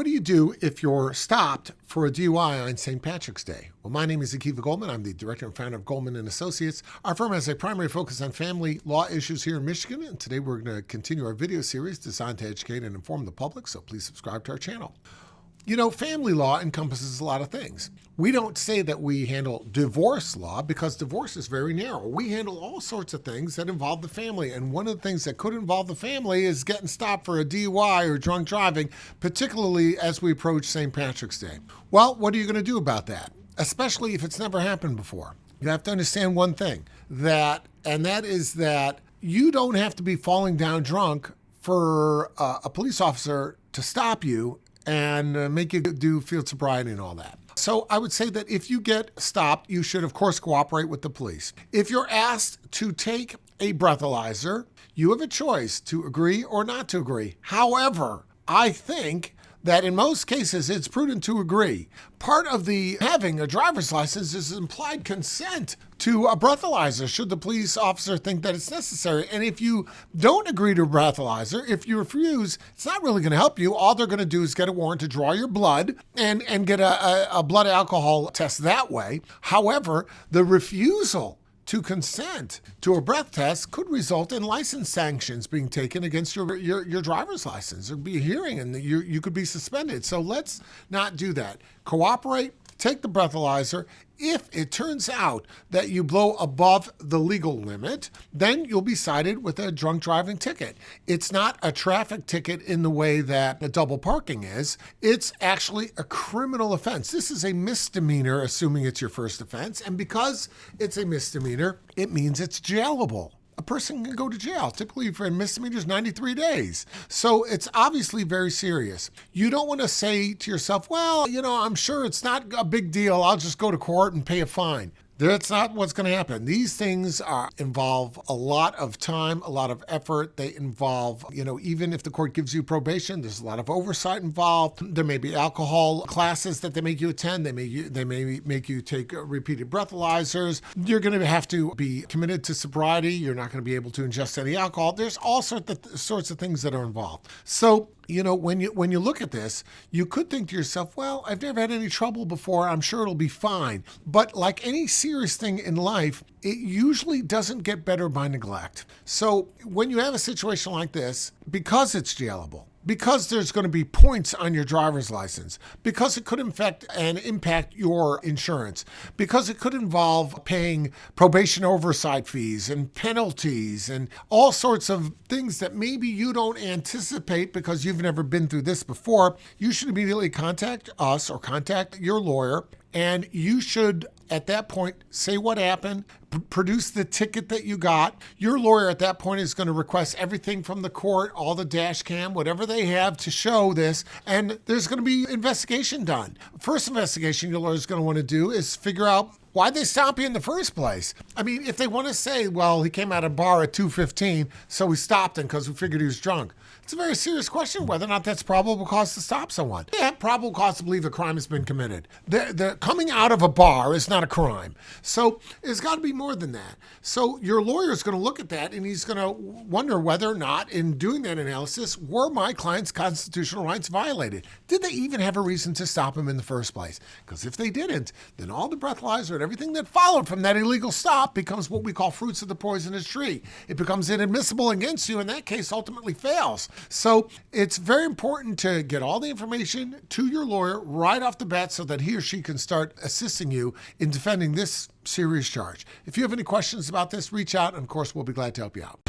What do you do if you're stopped for a DUI on St. Patrick's Day? Well, my name is Goldman. I'm the director and founder of Goldman and Associates. Our firm has a primary focus on family law issues here in Michigan, and today we're going to continue our video series designed to educate and inform the public, so please subscribe to our channel. You know, family law encompasses a lot of things. We don't say that we handle divorce law because divorce is very narrow. We handle all sorts of things that involve the family. And one of the things that could involve the family is getting stopped for a DUI or drunk driving, particularly as we approach St. Patrick's Day. Well, what are you going to do about that? Especially if it's never happened before. You have to understand one thing, and that is that you don't have to be falling down drunk for a police officer to stop you and make you do field sobriety and all that. So I would say that if you get stopped, you should, of course, cooperate with the police. If you're asked to take a breathalyzer, you have a choice to agree or not to agree. However, I think that in most cases, it's prudent to agree. Part of having a driver's license is implied consent to a breathalyzer should the police officer think that it's necessary. And if you don't agree to a breathalyzer, if you refuse, it's not really going to help you. All they're going to do is get a warrant to draw your blood and get a blood alcohol test that way. However, the refusal to consent to a breath test could result in license sanctions being taken against your driver's license. There'd be a hearing and you could be suspended. So let's not do that. Cooperate, take the breathalyzer. If it turns out that you blow above the legal limit, then you'll be cited with a drunk driving ticket. It's not a traffic ticket in the way that a double parking is. It's actually a criminal offense. This is a misdemeanor, assuming it's your first offense. And because it's a misdemeanor, it means it's jailable. A person can go to jail. Typically for misdemeanors, 93 days. So it's obviously very serious. You don't want to say to yourself, well, you know, I'm sure it's not a big deal. I'll just go to court and pay a fine. That's not what's going to happen. These things involve a lot of time, a lot of effort. They involve, even if the court gives you probation, there's a lot of oversight involved. There may be alcohol classes that they make you attend. They may make you take repeated breathalyzers. You're going to have to be committed to sobriety. You're not going to be able to ingest any alcohol. There's all sorts of things that are involved. So, when you look at this, you could think to yourself, well, I've never had any trouble before. I'm sure it'll be fine. But like any serious thing in life, it usually doesn't get better by neglect. So when you have a situation like this, because it's jailable, because there's going to be points on your driver's license, because it could affect and impact your insurance, because it could involve paying probation oversight fees and penalties and all sorts of things that maybe you don't anticipate because you've never been through this before, you should immediately contact us or contact your lawyer. And you should, at that point, say what happened, produce the ticket that you got. Your lawyer at that point is going to request everything from the court, all the dash cam, whatever they have to show this, and there's going to be investigation done. First investigation your lawyer is going to want to do is figure out why'd they stop you in the first place? I mean, if they want to say, well, he came out of a bar at 2:15, so we stopped him because we figured he was drunk. It's a very serious question whether or not that's probable cause to stop someone. Yeah, probable cause to believe a crime has been committed. The coming out of a bar is not a crime. So it's got to be more than that. So your lawyer is going to look at that and he's going to wonder whether or not in doing that analysis, were my client's constitutional rights violated? Did they even have a reason to stop him in the first place? Because if they didn't, then all the breathalyzer and everything that followed from that illegal stop becomes what we call fruits of the poisonous tree. It becomes inadmissible against you, in that case ultimately fails. So it's very important to get all the information to your lawyer right off the bat so that he or she can start assisting you in defending this serious charge. If you have any questions about this, reach out and of course we'll be glad to help you out.